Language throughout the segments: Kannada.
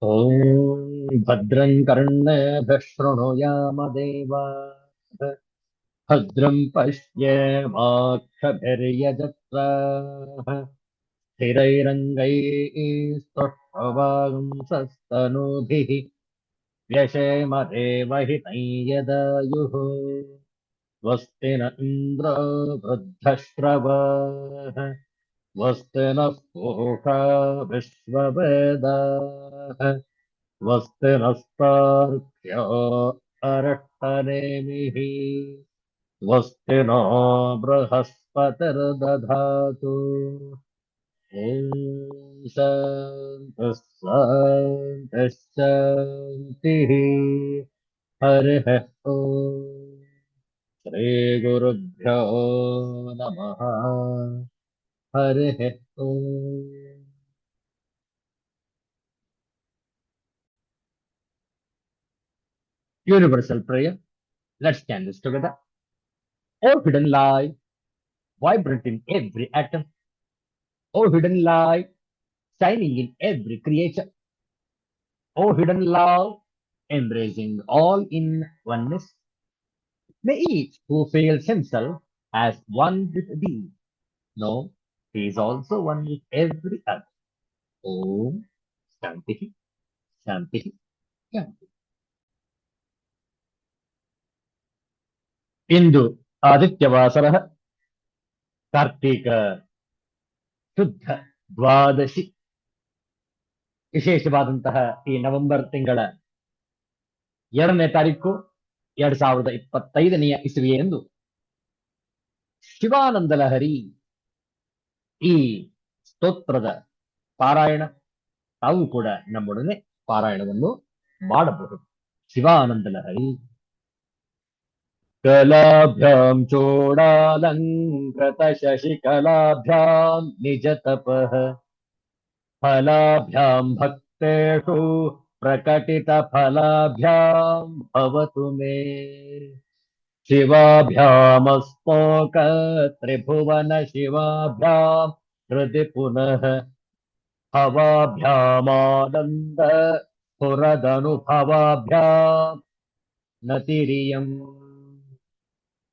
ॐ भद्रं कर्णेभिः शृणुयाम देवाः भद्रं पश्येमाक्षभिर्यजत्राः स्थिरैरङ्गैस्तुष्टवांसस्तनूभिः व्यशेम देवहितं यदायुः स्वस्ति न इन्द्रो वृद्धश्रवाः स्वस्ति नः पूषा विश्ववेदाः स्वस्ति नस्तार्क्ष्यो अरष्टनेमिः स्वस्ति नो बृहस्पतिर्दधातु ॐ शान्तिः शान्तिः शान्तिः हरिः ॐ श्रीगुरुभ्यो नमः हरिः ॐ Universal prayer. Let's chant this together. O hidden light, vibrant in every atom. O hidden light, shining in every creature. O hidden love, embracing all in oneness. May each who feels himself as one with thee know he is also one with every other. Om Shanti Shanti Shanti. ಇಂದು ಆದಿತ್ಯವಾಸರ ಕಾರ್ತೀಕ ಶುದ್ಧ ದ್ವಾದಶಿ ವಿಶೇಷವಾದಂತಹ ಈ ನವೆಂಬರ್ ತಿಂಗಳ 2ನೇ ತಾರೀಕು 2025ನೇ ಇಸವಿಯಂದು ಶಿವಾನಂದ ಲಹರಿ ಈ ಸ್ತೋತ್ರದ ಪಾರಾಯಣ ತಾವು ಕೂಡ ನಮ್ಮೊಡನೆ ಪಾರಾಯಣವನ್ನು ಮಾಡಬಹುದು. ಶಿವಾನಂದ ಲಹರಿ ಕಲಾಭ್ಯಾಂ ಚೂಡಾಲಂಕೃತ ಶಶಿಕಲಾಭ್ಯಾಂ ನಿಜ ತಪಃ ಫಲಾಭ್ಯಾಂ ಭಕ್ತೇಷು ಪ್ರಕಟಿತ ಫಲಾಭ್ಯಾಂ ಭವತು ಮೇ ಶಿವಾಭ್ಯಾಮಸ್ತೋಕ ತ್ರಿಭುವನ ಶಿವಾಭ್ಯಾಂ ಹೃದಯ ಪುನಃ ಭವಾಭ್ಯಾಮಾನಂದ ಸ್ಫುರದನುಭವಾಭ್ಯಾಂ ನತಿರಿಯಂ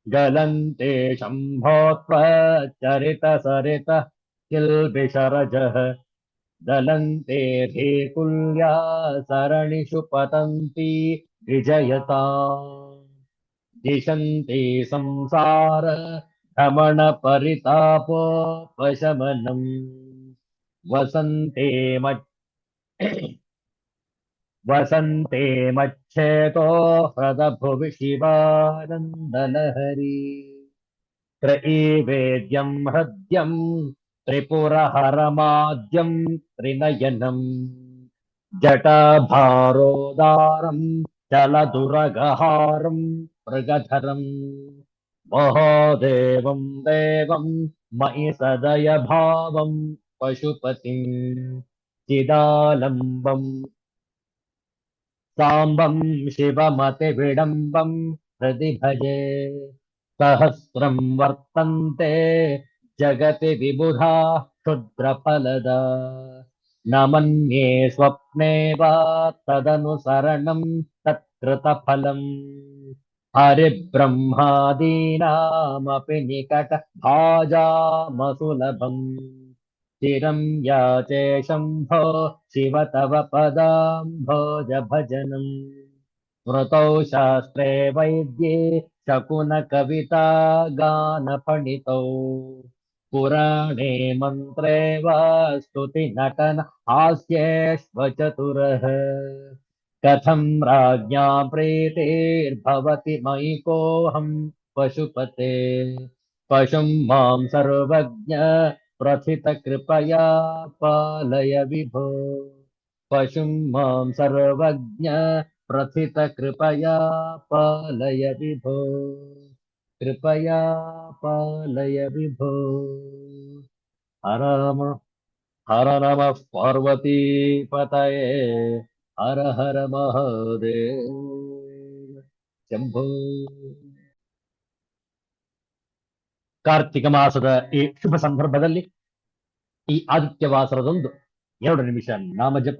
ಗಲಂತೆ ಶಂಭೋತ್ವಚರಿತ ಸರಿತ ಕಿಲ್ಬಿಷರಜಃ ದಲಂತೆ ಧೀಕುಲ್ಯಾ ಸರಣಿಷು ಪತಂತಿ ವಿಜಯತಾ ದಿಶಂತಿ ಸಂಸಾರ ಭ್ರಮಣ ಪರಿತಾಪೋಪಶಮನಂ ವಸಂತೆ ವಸಂತೆ ಮಚ್ಚೇತೋ ಹೃದ ಭುವಿ ಶಿವಾನಂದಲಹರಿ ತ್ರಯೀವೇದ್ಯಂ ಹೃದ್ಯಂ ತ್ರಿಪುರಹರಮಾದ್ಯಂ ತ್ರಿನಯನಂ ಜಟಾಭಾರೋದಾರಂ ಚಲದುರಗಹಾರಂ ಮೃಗಧರಂ ಮಹಾದೇವಂ ದೇವಂ ಮಯಿ ಸದಯ ಭಾವಂ ಪಶುಪತಿಂ ಚಿದಾಲಂಬಂ ಸಾಂಬಂ ಶಿವಮತಿ ವಿಡಂಬಂ ಹೃದಿ ಭಜೆ ಸಹಸ್ರಂ ವರ್ತಂತೆ ಜಗತಿ ವಿಬುಧಾ ಕ್ಷುದ್ರಫಲದ ನ ಮನ್ಯೇ ಸ್ವಪ್ನೆ ವಾ ತದನುಸರಣಂ ತತ್ಕೃತಫಲಂ ಹರಿಬ್ರಹ್ಮಾದೀನಾಮಪಿ ನಿಕಟ ಭಾಜಾಮಸುಲಭಂ ಚಿರಂ ಯಾಚೆ ಶಂಭೋ ಶಿವ ತವ ಪದಾಂಭೋಜ ಭಜನಂ ಸ್ಮೃತೌ ಶಾಸ್ತ್ರೇ ವೈದ್ಯೇ ಶಕುನ ಕವಿತಾ ಗಾನ ಫಣಿತೌ ಪುರಾಣೇ ಮಂತ್ರೇ ವಾ ಸ್ತುತಿ ನಟನ ಹಾಸ್ಯೇಶ್ವ ಚತುರಃ ಕಥಂ ರಾಜ್ಞಾ ಪ್ರೀತಿರ್ಭವತಿ ಮಯಿ ಕೋಹಂ ಪಶುಪತೆ ಪಶುಂ ಮಾಂ ಸರ್ವಜ್ಞ ಪ್ರಥಿತ ಕೃಪಯಾ ಪಾಲಯ ವಿಭೋ ಪಶುಂ ಮಾಂ ಸರ್ವಜ್ಞ ಪ್ರಥಿತ ಕೃಪಯಾ ಪಾಲಯ ವಿಭೋ कृपया पालय विभो हर हर नमः पार्वती पतये हर हर महादेव शंभो ಕಾರ್ತಿಕ ಮಾಸದ ಈ ಶುಭ ಸಂದರ್ಭದಲ್ಲಿ ಈ ಆದಿತ್ಯವಾಸರದೊಂದು 2 ನಿಮಿಷ ನಾಮಜಪ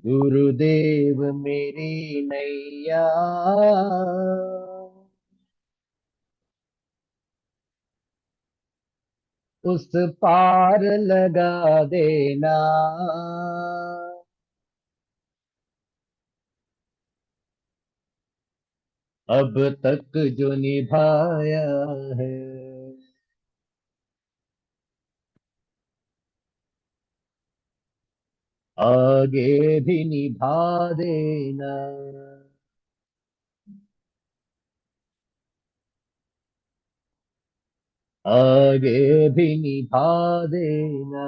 गुरुदेव मेरी नैया उस पार लगा देना। अब तक जो निभाया है आगे भी निभा देना। आगे भी निभा देना।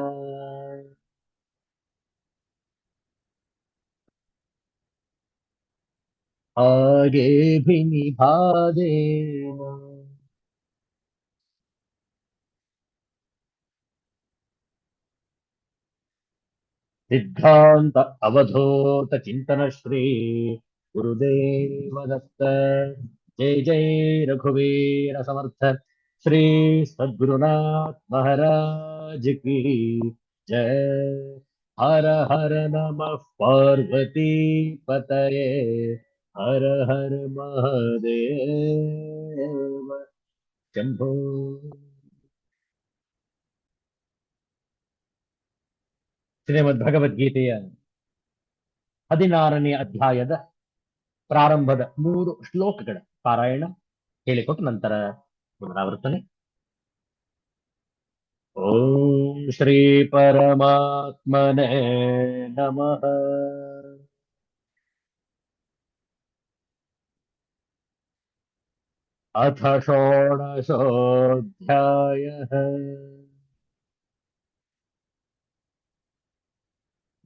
आगे भी निभा देना। सिद्धांत अवधूत चिंतन श्री गुरुदेव दत्त। जय जय रघुवीर समर्थ श्री सद्गुरुनाथ महाराज की जय। हर हर नमः पार्वती पतये हर हर महादेव शंभो। ಶ್ರೀಮದ್ ಭಗವದ್ಗೀತೆಯ 16ನೇ ಅಧ್ಯಾಯದ ಪ್ರಾರಂಭದ 3 ಶ್ಲೋಕಗಳ ಪಾರಾಯಣ ಹೇಳಿಕೊಟ್ಟು ನಂತರ ಪುನರಾವರ್ತನೆ. ಓಂ ಶ್ರೀ ಪರಮಾತ್ಮನೇ ನಮಃ. ಅಥ ಷೋಡಶೋऽಧ್ಯಾಯಃ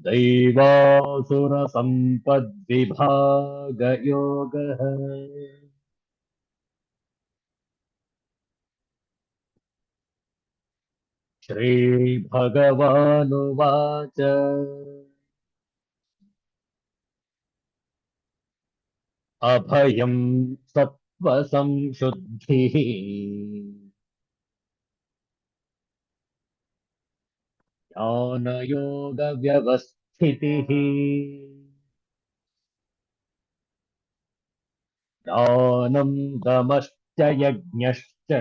दैवासुरसम्पद्विभागयोगः। श्रीभगवानुवाच अभयं सत्त्वसंशुद्धिः ज्ञानयोगव्यवस्थितिः दानं दमश्च यज्ञश्च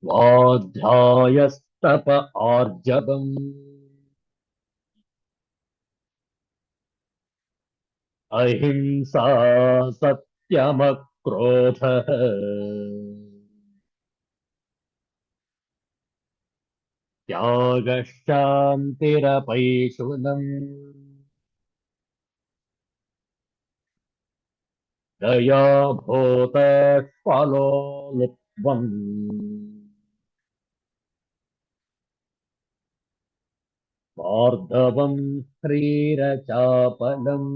स्वाध्यायस्तप आर्जवम् अहिंसा सत्यमक्रोधः त्यागः शान्तिरपैशुनम् दया भूतफलोलुप्त्वम् मार्दवम् ह्रीरचापलम्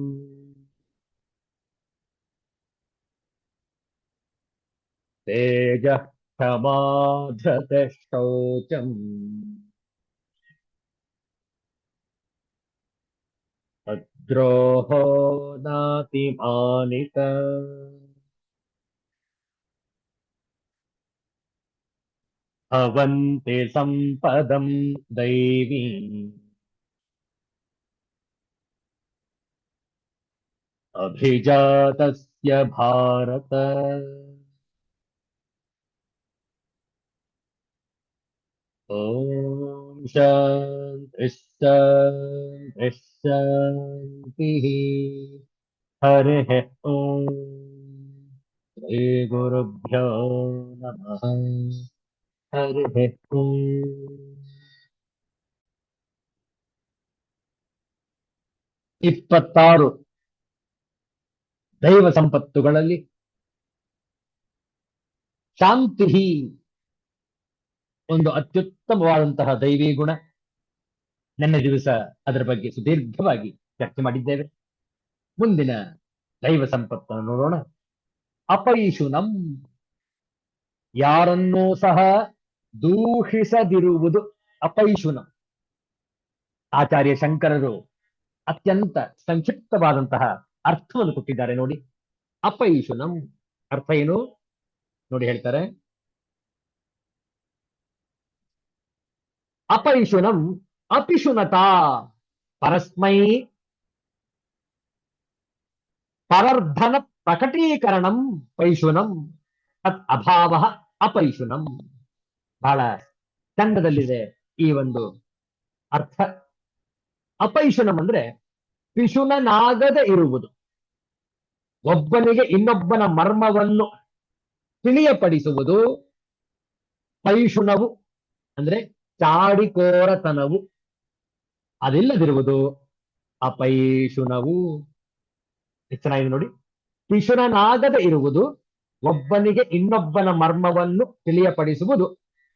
तेजः क्षमा धृतिः शौचम् अद्रोहो नातिमानिता भवन्ति सम्पदम् दैवी अभिजातस्य भारत। ॐ शान्तिः शान्तिः शान्तिः। हरिः ॐ श्रीगुरुभ्यो नमः। हरिः ॐ 26 ದೈವ ಸಂಪತ್ತುಗಳಲ್ಲಿ ಶಾಂತಿ ಒಂದು ಅತ್ಯುತ್ತಮವಾದಂತಹ ದೈವಿ ಗುಣ. ನಿನ್ನೆ ದಿವಸ ಅದರ ಬಗ್ಗೆ ಸುದೀರ್ಘವಾಗಿ ಚರ್ಚೆ ಮಾಡಿದ್ದೇವೆ. ಮುಂದಿನ ದೈವ ಸಂಪತ್ತನ್ನು ನೋಡೋಣ. ಅಪೈಶುನಂ, ಯಾರನ್ನೂ ಸಹ ದೂಷಿಸದಿರುವುದು ಅಪೈಶುನಂ. ಆಚಾರ್ಯ ಶಂಕರರು ಅತ್ಯಂತ ಸಂಕ್ಷಿಪ್ತವಾದಂತಹ ಅರ್ಥವನ್ನು ಕೊಟ್ಟಿದ್ದಾರೆ ನೋಡಿ. ಅಪೈಶುನಂ ಅರ್ಥ ಏನು ನೋಡಿ ಹೇಳ್ತಾರೆ. ಅಪೈಶುನಂ ಅಪಿಶುನತಾ ಪರಸ್ಮೈ ಪರರ್ಧನ ಪ್ರಕಟೀಕರಣಂ ಪೈಶುನಂ ತತ್ ಅಭಾವ ಅಪೈಶುನಂ. ಬಹಳ ಚಂದದಲ್ಲಿದೆ ಈ ಒಂದು ಅರ್ಥ. ಅಪೈಶುನಂ ಅಂದ್ರೆ ಪಿಶುನನಾಗದೆ ಇರುವುದು, ಒಬ್ಬನಿಗೆ ಇನ್ನೊಬ್ಬನ ಮರ್ಮವನ್ನು ತಿಳಿಯಪಡಿಸುವುದು. ಪೈಶುನವು ಅಂದ್ರೆ ಚಾಡಿಕೋರತನವು, ಅದಿಲ್ಲದಿರುವುದು ಅಪೈಶುನವು. ಚೆನ್ನಾಗಿದೆ ನೋಡಿ. ಪಿಶುನನಾಗದೆ ಇರುವುದು, ಒಬ್ಬನಿಗೆ ಇನ್ನೊಬ್ಬನ ಮರ್ಮವನ್ನು ತಿಳಿಯಪಡಿಸುವುದು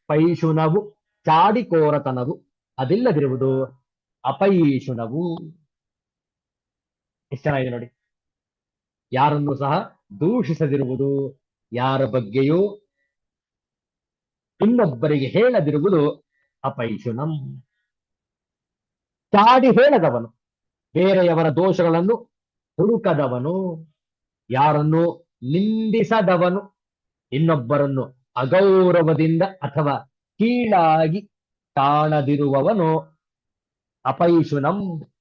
ಪೈಶುನವು, ಚಾಡಿಕೋರತನವು, ಅದಿಲ್ಲದಿರುವುದು ಅಪೈಶುನವು. ಎಷ್ಟು ಚೆನ್ನಾಗಿದೆ ನೋಡಿ. ಯಾರನ್ನು ಸಹ ದೂಷಿಸದಿರುವುದು, ಯಾರ ಬಗ್ಗೆಯೂ ಇನ್ನೊಬ್ಬರಿಗೆ ಹೇಳದಿರುವುದು ಅಪೈಶುನಂ. ಚಾಡಿ ಹೇಳದವನು, ಬೇರೆಯವರ ದೋಷಗಳನ್ನು ಹುಡುಕದವನು, ಯಾರನ್ನು ನಿಂದಿಸದವನು, ಇನ್ನೊಬ್ಬರನ್ನು ಅಗೌರವದಿಂದ ಅಥವಾ ಕೀಳಾಗಿ ಕಾಣದಿರುವವನು ಅಪೈಶುನಂ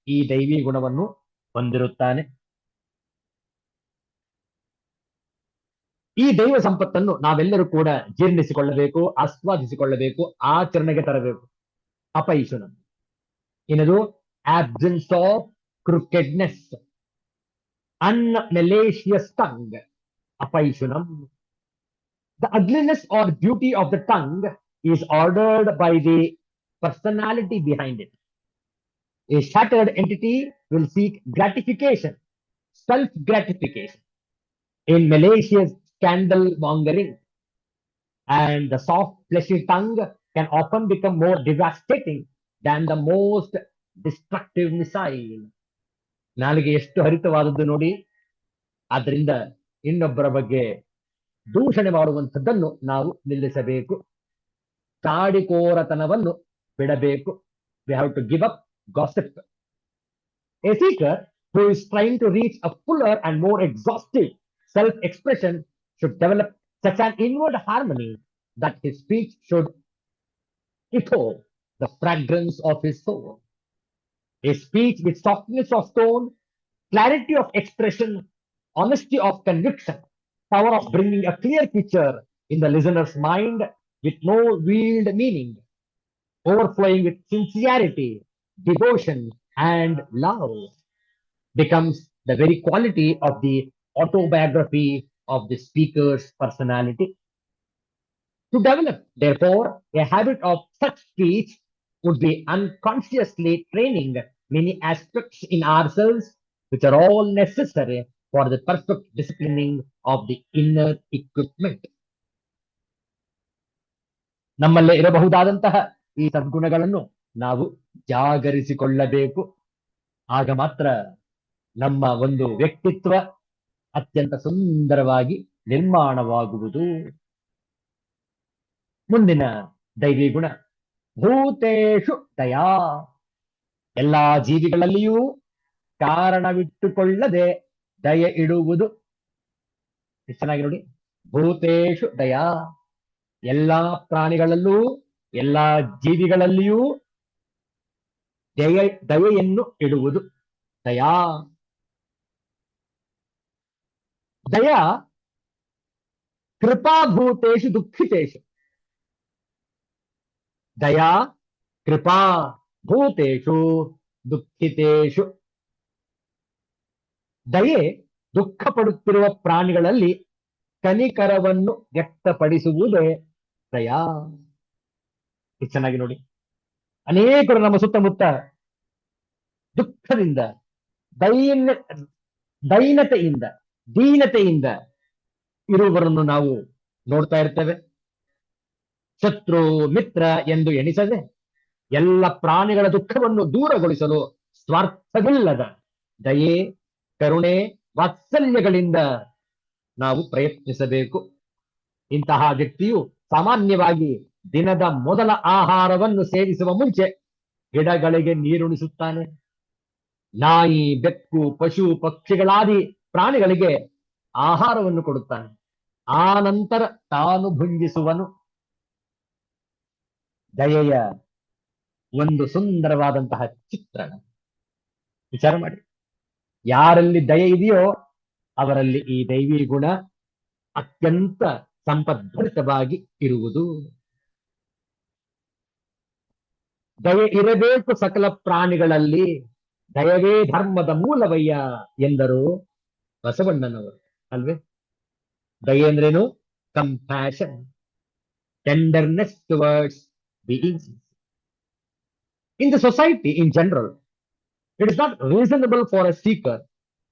ಈ ದೈವಿ ಗುಣವನ್ನು ಹೊಂದಿರುತ್ತಾನೆ. ಈ ದೈವ ಸಂಪತ್ತನ್ನು ನಾವೆಲ್ಲರೂ ಕೂಡ ಜೀರ್ಣಿಸಿಕೊಳ್ಳಬೇಕು, ಆಸ್ವಾದಿಸಿಕೊಳ್ಳಬೇಕು, ಆಚರಣೆಗೆ ತರಬೇಕು. ಅಪೈಶುನಂ ಏನದು? Absence of crookedness, unmalicious tongue, apaishunam. The ugliness or beauty of the tongue is ordered by the personality behind it. A shattered entity will seek gratification, self-gratification, in malicious scandal mongering, and the soft, fleshy tongue can often become more devastating than the most destructive missile. ನಾಲಿಗೆ ಎಷ್ಟು ಹರಿತವಾದದ್ದು ನೋಡಿ. ಆದ್ರಿಂದ ಇನ್ನೊಬ್ಬರ ಬಗ್ಗೆ ದೂಷಣೆ ಮಾಡುವಂಥದ್ದನ್ನು ನಾವು ನಿಲ್ಲಿಸಬೇಕು, ಚಾಡಿಕೋರತನವನ್ನು ಬಿಡಬೇಕು. We have to give up gossip. A seeker who is trying to reach a fuller and more exhaustive self-expression should develop such an inward harmony that his speech should echo the fragrance of his soul. A speech with softness of tone, clarity of expression, honesty of conviction, power of bringing a clear picture in the listener's mind with no veiled meaning, overflowing with sincerity, devotion, and love, becomes the very quality of the autobiography of the speaker's personality. To develop, therefore, a habit of such speech would be unconsciously training many aspects in ourselves which are all necessary for the perfect disciplining of the inner equipment. ನಮ್ಮಲ್ಲೇ ಇರಬಹುದಾದಂತಹ ಈ ಸದ್ಗುಣಗಳನ್ನು ನಾವು ಜಾಗರಿಸಿಕೊಳ್ಳಬೇಕು. ಆಗ ಮಾತ್ರ ನಮ್ಮ ಒಂದು ವ್ಯಕ್ತಿತ್ವ ಅತ್ಯಂತ ಸುಂದರವಾಗಿ ನಿರ್ಮಾಣವಾಗುವುದು. ಮುಂದಿನ ದೈವಿ ಗುಣ ಭೂತೇಷು ದಯಾ. ಎಲ್ಲಾ ಜೀವಿಗಳಲ್ಲಿಯೂ ಕಾರಣವಿಟ್ಟುಕೊಳ್ಳದೆ ದಯೆ ಇಡುವುದು. ಚೆನ್ನಾಗಿ ನೋಡಿ. ಭೂತೇಷು ದಯಾ, ಎಲ್ಲಾ ಪ್ರಾಣಿಗಳಲ್ಲೂ ಎಲ್ಲಾ ಜೀವಿಗಳಲ್ಲಿಯೂ ದಯೆಯನ್ನು ಇಡುವುದು. ದಯಾ ದಯಾ ಕೃಪಾಭೂತೇಷು ದುಃಖಿತೇಷು. ದಯಾ ಕೃಪಾ ಭೂತೇಷು ದುಃಖಿತೇಷು. ದಯೆ ದುಃಖ ಪಡುತ್ತಿರುವ ಪ್ರಾಣಿಗಳಲ್ಲಿ ಕನಿಕರವನ್ನು ವ್ಯಕ್ತಪಡಿಸುವುದೇ ದಯಾ. ಚೆನ್ನಾಗಿ ನೋಡಿ. ಅನೇಕರು ನಮ್ಮ ಸುತ್ತಮುತ್ತ ದುಃಖದಿಂದ, ದೈನತೆಯಿಂದ, ದೀನತೆಯಿಂದ ಇರುವವರನ್ನು ನಾವು ನೋಡ್ತಾ ಇರ್ತೇವೆ. ಶತ್ರು ಮಿತ್ರ ಎಂದು ಎಣಿಸದೆ ಎಲ್ಲ ಪ್ರಾಣಿಗಳ ದುಃಖವನ್ನು ದೂರಗೊಳಿಸಲು ಸ್ವಾರ್ಥವಿಲ್ಲದ ದಯೆ, ಕರುಣೆ, ವಾತ್ಸಲ್ಯಗಳಿಂದ ನಾವು ಪ್ರಯತ್ನಿಸಬೇಕು. ಇಂತಹ ವ್ಯಕ್ತಿಯು ಸಾಮಾನ್ಯವಾಗಿ ದಿನದ ಮೊದಲ ಆಹಾರವನ್ನು ಸೇವಿಸುವ ಮುಂಚೆ ಗಿಡಗಳಿಗೆ ನೀರುಣಿಸುತ್ತಾನೆ. ನಾಯಿ, ಬೆಕ್ಕು, ಪಶು, ಪಕ್ಷಿಗಳಾದಿ ಪ್ರಾಣಿಗಳಿಗೆ ಆಹಾರವನ್ನು ಕೊಡುತ್ತಾನೆ. ಆ ನಂತರ ತಾನು ಭುಂಜಿಸುವನು. ದಯೆಯ ಒಂದು ಸುಂದರವಾದಂತಹ ಚಿತ್ರಣ. ವಿಚಾರ ಮಾಡಿ, ಯಾರಲ್ಲಿ ದಯೆ ಇದೆಯೋ ಅವರಲ್ಲಿ ಈ ದೈವಿ ಗುಣ ಅತ್ಯಂತ ಸಂಪದ್ಭರಿತವಾಗಿ ಇರುವುದು. ದಯೆ ಇರಬೇಕು ಸಕಲ ಪ್ರಾಣಿಗಳಲ್ಲಿ, ದಯವೇ ಧರ್ಮದ ಮೂಲವಯ್ಯ ಎಂದರು ಬಸವಣ್ಣನವರು ಅಲ್ವೇ. ದಯೆ ಅಂದ್ರೇನು? Compassion, tenderness towards beings. In the society in general, it is not reasonable for a seeker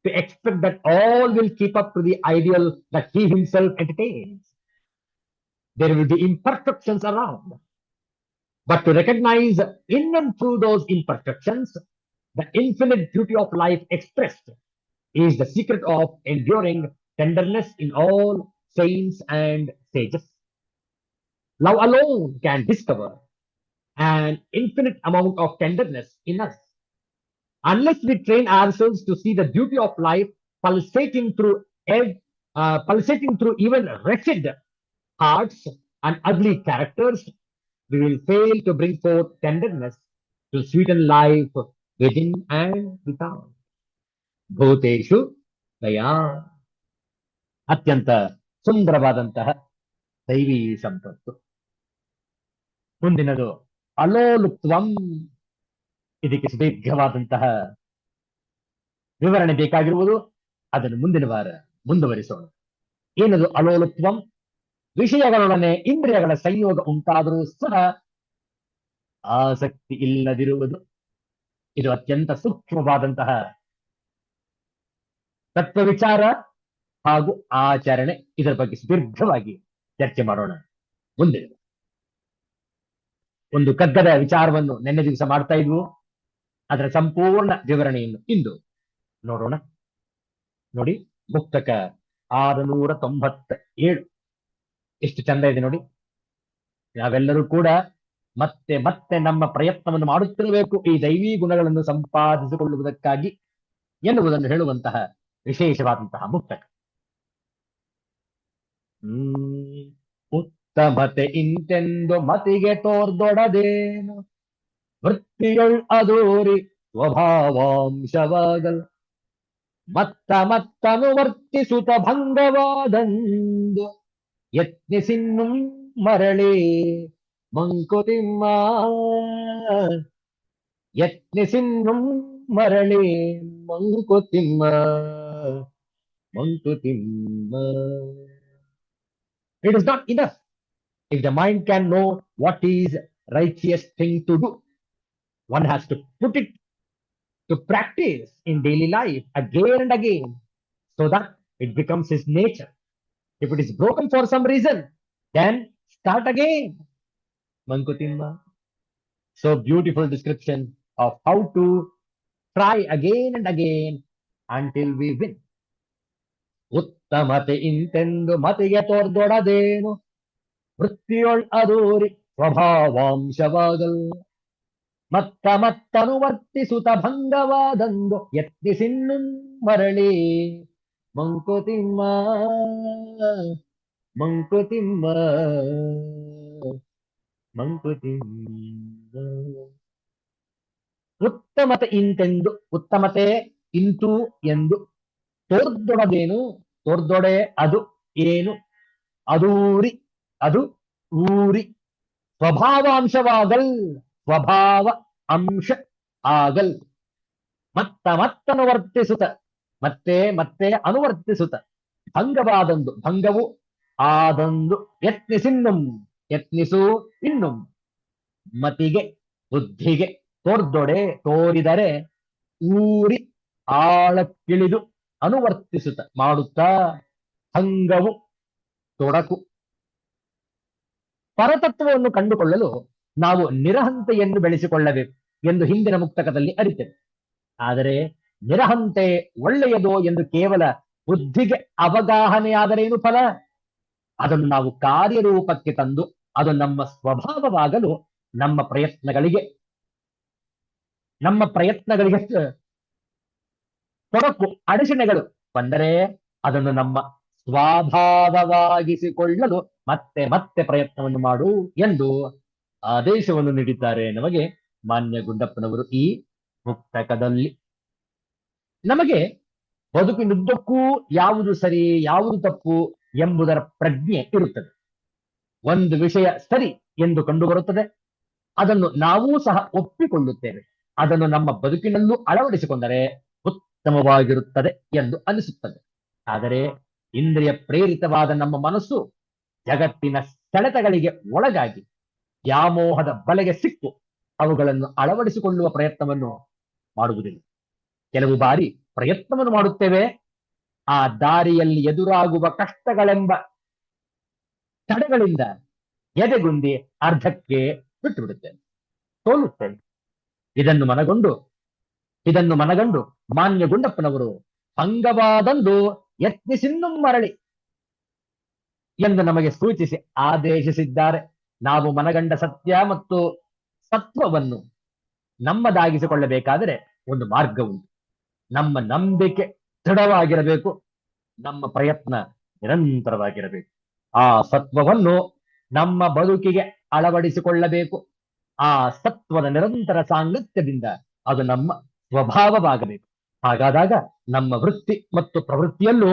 to expect that all will keep up to the ideal that he himself entertains. There will be imperfections around. But to recognize in and through those imperfections the infinite beauty of life expressed is the secret of enduring tenderness in all saints and sages. Love alone can discover an infinite amount of tenderness in us. Unless we train ourselves to see the beauty of life pulsating through pulsating through even wretched hearts and ugly characters, we will fail to bring forth tenderness to sweeten life within and without. ಭೂತೇಶು ದಯಾ, ಅತ್ಯಂತ ಸುಂದರವಾದಂತಹ ದೈವಿ ಸಂಪತ್ತು. ಮುಂದಿನದು ಅಲೋಲುಪ್ತ್ವಂ. ಇದಕ್ಕೆ ಸುದೀರ್ಘವಾದಂತಹ ವಿವರಣೆ ಬೇಕಾಗಿರುವುದು, ಅದನ್ನು ಮುಂದಿನ ವಾರ ಮುಂದುವರಿಸೋಣ. ಏನದು ಅಲೋಲುಪ್ತ್ವಂ? ವಿಷಯಗಳೊಡನೆ ಇಂದ್ರಿಯಗಳ ಸಂಯೋಗ ಉಂಟಾದರೂ ಸಹ ಆಸಕ್ತಿ ಇಲ್ಲದಿರುವುದು. ಇದು ಅತ್ಯಂತ ಸೂಕ್ಷ್ಮವಾದಂತಹ ತತ್ವ ವಿಚಾರ ಹಾಗೂ ಆಚರಣೆ. ಇದರ ಬಗ್ಗೆ ಸುದೀರ್ಘವಾಗಿ ಚರ್ಚೆ ಮಾಡೋಣ ಮುಂದೆ. ಒಂದು ಕಗ್ಗದ ವಿಚಾರವನ್ನು ನಿನ್ನೆ ದಿವಸ ಮಾಡ್ತಾ ಇದ್ವು, ಅದರ ಸಂಪೂರ್ಣ ವಿವರಣೆಯನ್ನು ಇಂದು ನೋಡೋಣ. ನೋಡಿ, ಮುಕ್ತಕ 697 ಎಷ್ಟು ಚಂದ ಇದೆ ನೋಡಿ. ನಾವೆಲ್ಲರೂ ಕೂಡ ಮತ್ತೆ ಮತ್ತೆ ನಮ್ಮ ಪ್ರಯತ್ನವನ್ನು ಮಾಡುತ್ತಿರಬೇಕು ಈ ದೈವಿ ಗುಣಗಳನ್ನು ಸಂಪಾದಿಸಿಕೊಳ್ಳುವುದಕ್ಕಾಗಿ ಎನ್ನುವುದನ್ನು ಹೇಳುವಂತಹ ವಿಶೇಷವಾದಂತಹ ಮುಕ್ತಕ. ಉತ್ತಮತೆ ಇಂತೆಂದು ಮತಿಗೆ ತೋರ್ದೊಡದೇನು, ವೃತ್ತಿಯೊಳ್ ಅದೋರಿ ಸ್ವಭಾವಾಂಶವಾಗಲ್, ಮತ್ತನು ವರ್ತಿಸುತ್ತ ಭಂಗವಾದಂದು ಯತ್ನಿಸಿನ್ನು ಮರಳಿ ಮಂಕುತಿಮ್ಮ, ಯತ್ನಿಸಿನ್ನು ಮರಳಿ Mankutimma, Mankutimma. It is not enough if the mind can know what is righteous thing to do. One has to put it to practice in daily life again and again so that it becomes his nature. If it is broken for some reason, then start again. Mankutimma. So beautiful description of how to try again and again until we win. ಉತ್ತಮತೆ ಇಂತೆಂದು ಮತಿಗೆ ತೋರ್ದೊಡದೇನು, ವೃತ್ತಿಯೊಳ್ ಅದೂರಿ ಸ್ವಭಾವಾಂಶವಾಗಲ್, ಮತ್ತನು ವರ್ತಿಸುತ್ತ ಭಂಗವಾದಂದು ಯತ್ನಿಸಿನ್ನು ಮರಳಿ ಮಂಕುತಿಮ್ಮ, ಮಂಕುತಿಮ್ಮ, ಮಂಕುತಿಮ್ಮ. ಉತ್ತಮತೆ ಇಂತೆಂದು, ಉತ್ತಮತೆ ಇಂತು ಎಂದು, ತೋರ್ದೊಡದೇನು, ತೋರ್ದೊಡೆ ಅದು ಏನು, ಅದೂರಿ ಅದು ಊರಿ, ಸ್ವಭಾವಾಂಶವಾಗಲ್, ಸ್ವಭಾವ ಅಂಶ ಆಗಲ್, ಮತ್ತನು ವರ್ತಿಸುತ್ತ, ಮತ್ತೆ ಮತ್ತೆ ಅನುವರ್ತಿಸುತ್ತ, ಭಂಗವಾದಂದು ಭಂಗವು ಆದಂದು, ಯತ್ನಿಸಿನ್ನು ಯತ್ನಿಸು ಇನ್ನು, ಮತಿಗೆ ಬುದ್ಧಿಗೆ ತೋರ್ದೊಡೆ ತೋರಿದರೆ, ಊರಿ ಆಳಕ್ಕಿಳಿದು ಅನುವರ್ತಿಸುತ್ತ ಮಾಡುತ್ತಾ, ಭಂಗವು ತೊಡಕು. ಪರತತ್ವವನ್ನು ಕಂಡುಕೊಳ್ಳಲು ನಾವು ನಿರಹಂತೆಯನ್ನು ಬೆಳೆಸಿಕೊಳ್ಳಬೇಕು ಎಂದು ಹಿಂದಿನ ಮುಕ್ತಕದಲ್ಲಿ ಅರಿತೇವೆ. ಆದರೆ ನಿರಹಂತೆ ಒಳ್ಳೆಯದೋ ಎಂದು ಕೇವಲ ಬುದ್ಧಿಗೆ ಅವಗಾಹನೆಯಾದರೇನು ಫಲ? ಅದನ್ನು ನಾವು ಕಾರ್ಯರೂಪಕ್ಕೆ ತಂದು ಅದು ನಮ್ಮ ಸ್ವಭಾವವಾಗಲು ನಮ್ಮ ಪ್ರಯತ್ನಗಳಿಗೆ ತೊಡಕು ಅಡಚಣೆಗಳು ಬಂದರೆ ಅದನ್ನು ನಮ್ಮ ಸ್ವಭಾವವಾಗಿಸಿಕೊಳ್ಳಲು ಮತ್ತೆ ಮತ್ತೆ ಪ್ರಯತ್ನವನ್ನು ಮಾಡು ಎಂದು ಆದೇಶವನ್ನು ನೀಡಿದ್ದಾರೆ ನಮಗೆ ಮಾನ್ಯ ಗುಂಡಪ್ಪನವರು ಈ ಮುಕ್ತಕದಲ್ಲಿ. ನಮಗೆ ಬದುಕಿನುದ್ದಕ್ಕೂ ಯಾವುದು ಸರಿ ಯಾವುದು ತಪ್ಪು ಎಂಬುದರ ಪ್ರಜ್ಞೆ ಇರುತ್ತದೆ. ಒಂದು ವಿಷಯ ಸರಿ ಎಂದು ಕಂಡುಬರುತ್ತದೆ, ಅದನ್ನು ನಾವೂ ಸಹ ಒಪ್ಪಿಕೊಳ್ಳುತ್ತೇವೆ. ಅದನ್ನು ನಮ್ಮ ಬದುಕಿನಲ್ಲೂ ಅಳವಡಿಸಿಕೊಂಡರೆ ಉತ್ತಮವಾಗಿರುತ್ತದೆ ಎಂದು ಅನಿಸುತ್ತದೆ. ಆದರೆ ಇಂದ್ರಿಯ ಪ್ರೇರಿತವಾದ ನಮ್ಮ ಮನಸ್ಸು ಜಗತ್ತಿನ ಸೆಳೆತಗಳಿಗೆ ಒಳಗಾಗಿ ವ್ಯಾಮೋಹದ ಬಲೆಗೆ ಸಿಕ್ಕು ಅವುಗಳನ್ನು ಅಳವಡಿಸಿಕೊಳ್ಳುವ ಪ್ರಯತ್ನವನ್ನು ಮಾಡುವುದಿಲ್ಲ. ಕೆಲವು ಬಾರಿ ಪ್ರಯತ್ನವನ್ನು ಮಾಡುತ್ತೇವೆ, ಆ ದಾರಿಯಲ್ಲಿ ಎದುರಾಗುವ ಕಷ್ಟಗಳೆಂಬ ತಡೆಗಳಿಂದ ಎದೆಗುಂದಿ ಅರ್ಧಕ್ಕೆ ಬಿಟ್ಟು ಬಿಡುತ್ತೇವೆ, ಸೋಲುತ್ತೇವೆ. ಇದನ್ನು ಮನಗಂಡು ಮಾನ್ಯ ಗುಂಡಪ್ಪನವರು ಅಂಗವಾದಂದು ಯತ್ನಿಸಿನ್ನು ಮರಳಿ ಎಂದು ನಮಗೆ ಸೂಚಿಸಿ ಆದೇಶಿಸಿದ್ದಾರೆ. ನಾವು ಮನಗಂಡ ಸತ್ಯ ಮತ್ತು ಸತ್ವವನ್ನು ನಮ್ಮದಾಗಿಸಿಕೊಳ್ಳಬೇಕಾದರೆ ಒಂದು ಮಾರ್ಗ ಉಂಟು. ನಮ್ಮ ನಂಬಿಕೆ ದೃಢವಾಗಿರಬೇಕು, ನಮ್ಮ ಪ್ರಯತ್ನ ನಿರಂತರವಾಗಿರಬೇಕು. ಆ ಸತ್ವವನ್ನು ನಮ್ಮ ಬದುಕಿಗೆ ಅಳವಡಿಸಿಕೊಳ್ಳಬೇಕು. ಆ ಸತ್ವದ ನಿರಂತರ ಸಾಂಗತ್ಯದಿಂದ ಅದು ನಮ್ಮ ಸ್ವಭಾವವಾಗಬೇಕು. ಹಾಗಾದಾಗ ನಮ್ಮ ವೃತ್ತಿ ಮತ್ತು ಪ್ರವೃತ್ತಿಯಲ್ಲೂ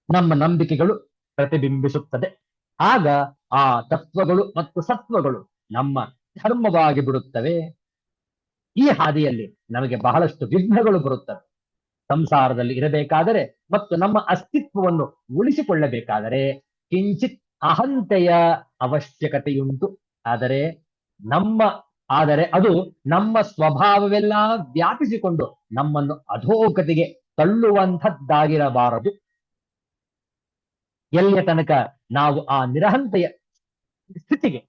ನಮ್ಮ ನಂಬಿಕೆಗಳು ಪ್ರತಿಬಿಂಬಿಸುತ್ತದೆ. ಆಗ ಆ ತತ್ವಗಳು ಮತ್ತು ಸತ್ವಗಳು ನಮ್ಮ ಧರ್ಮವಾಗಿ ಬಿಡುತ್ತವೆ. ಈ ಹಾದಿಯಲ್ಲಿ ನಮಗೆ ಬಹಳಷ್ಟು ವಿಘ್ನಗಳು ಬರುತ್ತವೆ. ಸಂಸಾರದಲ್ಲಿ ಇರಬೇಕಾದರೆ ಮತ್ತು ನಮ್ಮ ಅಸ್ತಿತ್ವವನ್ನು ಉಳಿಸಿಕೊಳ್ಳಬೇಕಾದರೆ ಕಿಂಚಿತ್ ಅಹಂತೆಯ ಅವಶ್ಯಕತೆಯುಂಟು. ಆದರೆ ಅದು ನಮ್ಮ ಸ್ವಭಾವವೆಲ್ಲ ವ್ಯಾಪಿಸಿಕೊಂಡು ನಮ್ಮನ್ನು ಅಧೋಗತಿಗೆ ತಳ್ಳುವಂಥದ್ದಾಗಿರಬಾರದು. ಎಲ್ಲಿಯ ತನಕ ನಾವು ಆ ನಿರಹಂತೆಯ ಸ್ಥಿತಿಗೆ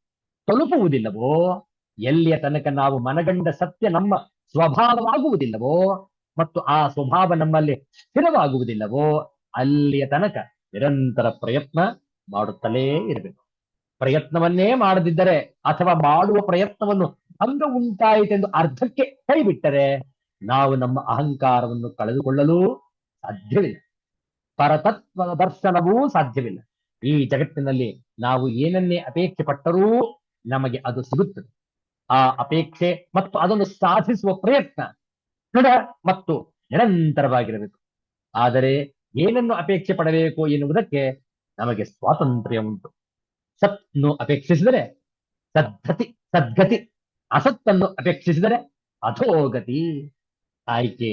ತಲುಪುವುದಿಲ್ಲವೋ, ಎಲ್ಲಿಯ ತನಕ ನಾವು ಮನಗಂಡ ಸತ್ಯ ನಮ್ಮ ಸ್ವಭಾವವಾಗುವುದಿಲ್ಲವೋ ಮತ್ತು ಆ ಸ್ವಭಾವ ನಮ್ಮಲ್ಲಿ ಸ್ಥಿರವಾಗುವುದಿಲ್ಲವೋ, ಅಲ್ಲಿಯ ತನಕ ನಿರಂತರ ಪ್ರಯತ್ನ ಮಾಡುತ್ತಲೇ ಇರಬೇಕು. ಪ್ರಯತ್ನವನ್ನೇ ಮಾಡದಿದ್ದರೆ ಅಥವಾ ಮಾಡುವ ಪ್ರಯತ್ನವನ್ನು ಭಂಗ ಉಂಟಾಯಿತೆಂದು ಅರ್ಧಕ್ಕೆ ಕೈಬಿಟ್ಟರೆ ನಾವು ನಮ್ಮ ಅಹಂಕಾರವನ್ನು ಕಳೆದುಕೊಳ್ಳಲು ಸಾಧ್ಯವಿಲ್ಲ. ಪರತತ್ವದ ದರ್ಶನವೂ ಸಾಧ್ಯವಿಲ್ಲ. ಈ ಜಗತ್ತಿನಲ್ಲಿ ನಾವು ಏನನ್ನೇ ಅಪೇಕ್ಷೆ ಪಟ್ಟರೂ ನಮಗೆ ಅದು ಸಿಗುತ್ತದೆ. ಆ ಅಪೇಕ್ಷೆ ಮತ್ತು ಅದನ್ನು ಸಾಧಿಸುವ ಪ್ರಯತ್ನ ದೃಢ ಮತ್ತು ನಿರಂತರವಾಗಿರಬೇಕು. ಆದರೆ ಏನನ್ನು ಅಪೇಕ್ಷೆ ಪಡಬೇಕು ಎನ್ನುವುದಕ್ಕೆ ನಮಗೆ ಸ್ವಾತಂತ್ರ್ಯ ಉಂಟು. ಸತ್ನ್ನು ಅಪೇಕ್ಷಿಸಿದರೆ ಸದ್ಗತಿ, ಅಸತ್ತನ್ನು ಅಪೇಕ್ಷಿಸಿದರೆ ಅಧೋಗತಿ. ಆಯ್ಕೆ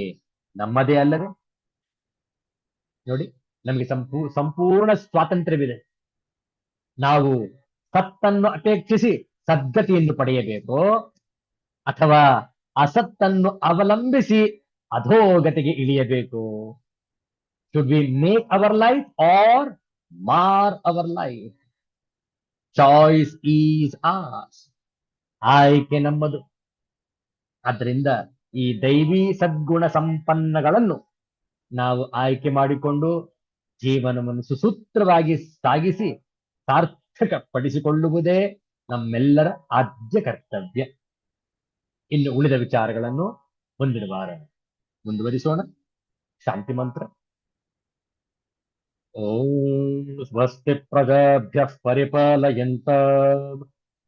ನಮ್ಮದೇ ಅಲ್ಲವೇ? ನೋಡಿ, ನಮಗೆ ಸಂಪೂರ್ಣ ಸ್ವಾತಂತ್ರ್ಯವಿದೆ. ನಾವು ಸತ್ತನ್ನು ಅಪೇಕ್ಷಿಸಿ ಸದ್ಗತಿಯನ್ನು ಪಡೆಯಬೇಕು ಅಥವಾ ಅಸತ್ತನ್ನು ಅವಲಂಬಿಸಿ ಅಧೋಗತಿಗೆ ಇಳಿಯಬೇಕು. Should we make our life or mar our life? Choice is ours. ಆಯ್ಕೆ ನಮ್ಮದು. ಆದ್ರಿಂದ ಈ ದೈವಿ ಸದ್ಗುಣ ಸಂಪನ್ನಗಳನ್ನು ನಾವು ಆಯ್ಕೆ ಮಾಡಿಕೊಂಡು ಜೀವನವನ್ನು ಸುಸೂತ್ರವಾಗಿ ಸಾಗಿಸಿ ಸಾರ್ಥಕಪಡಿಸಿಕೊಳ್ಳುವುದೇ ನಮ್ಮೆಲ್ಲರ ಆದ್ಯ ಕರ್ತವ್ಯ. ಇನ್ನು ಉಳಿದ ವಿಚಾರಗಳನ್ನು ಮುಂದಿನ ವಾರ ಮುಂದುವರಿಸೋಣ. ಶಾಂತಿ ಮಂತ್ರ. ಓಂ ಸ್ವಸ್ತಿ ಪ್ರಜಾಭ್ಯಃ ಪರಿಪಾಲಯಂತಾಂ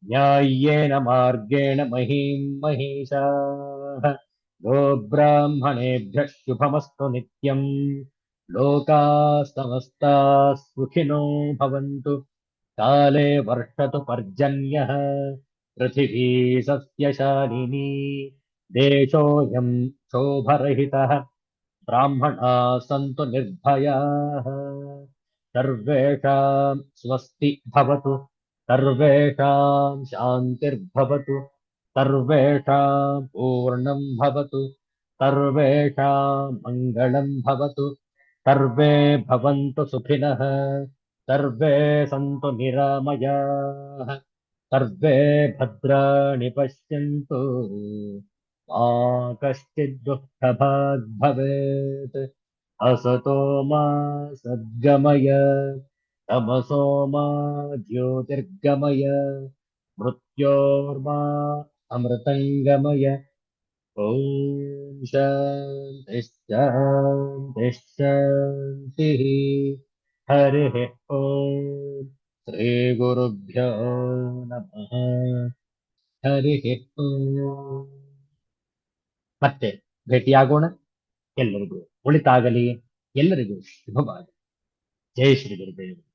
ನ್ಯಾಯ್ಯೇನ ಮಾರ್ಗೇಣ ಮಹೀಂ ಮಹೀಷಾಃ ಗೋಬ್ರಾಹ್ಮಣೇಭ್ಯಃ ಶುಭಮಸ್ತು ನಿತ್ಯಂ ಲೋಕಾಃ ಸಮಸ್ತಾಃ ಸುಖಿನೋ ಭವಂತು ಕಾಲೇ ವರ್ಷತು ಪರ್ಜನ್ಯಃ ಪೃಥಿವೀ ಸಸ್ಯಶಾಲಿನಿ ದೇಶೋऽಯಂ ಶೋಭರಹಿತಃ ಬ್ರಾಹ್ಮಣಾಃ ಸಂತು ನಿರ್ಭಯಾಃ ಸರ್ವೇಷಾಂ ಸ್ವಸ್ತಿ ಭವತು ಸರ್ವೇಷಾಂ ಶಾಂತಿರ್ಭವತು ಸರ್ವೇಷಾಂ ಪೂರ್ಣಂ ಭವತು ಸರ್ವೇಷಾಂ ಮಂಗಳಂ ಭವತು ಸರ್ವೇ ಭವಂತು ಸುಖಿನಃ ಸರ್ವೇ ಸಂತು ನಿರಾಮಯಾಃ ಸರ್ವೇ ಭದ್ರಾಣಿ ಪಶ್ಯಂತು ಮಾ ಕಶ್ಚಿತ್ ದುಃಖಭಾಗ್ ಭವೇತ್. असतो मा सद्गमय तमसो मा ज्योतिर्गमय मृत्योर्मा अमृतंगमय. ॐ शान्ति शान्ति शान्तिः. हरिः ॐ श्रीगुरुभ्यो नमः. ಹರಿ ಓಂ. ಮತ್ತೆ ಭೇಟಿಯಾಗೋಣ. ಎಲ್ಲರಿಗೂ ಒಳಿತಾಗಲಿ. ಎಲ್ಲರಿಗೂ ಶುಭವಾಗಲಿ. ಜೈ ಶ್ರೀ ಗುರುದೇವ್.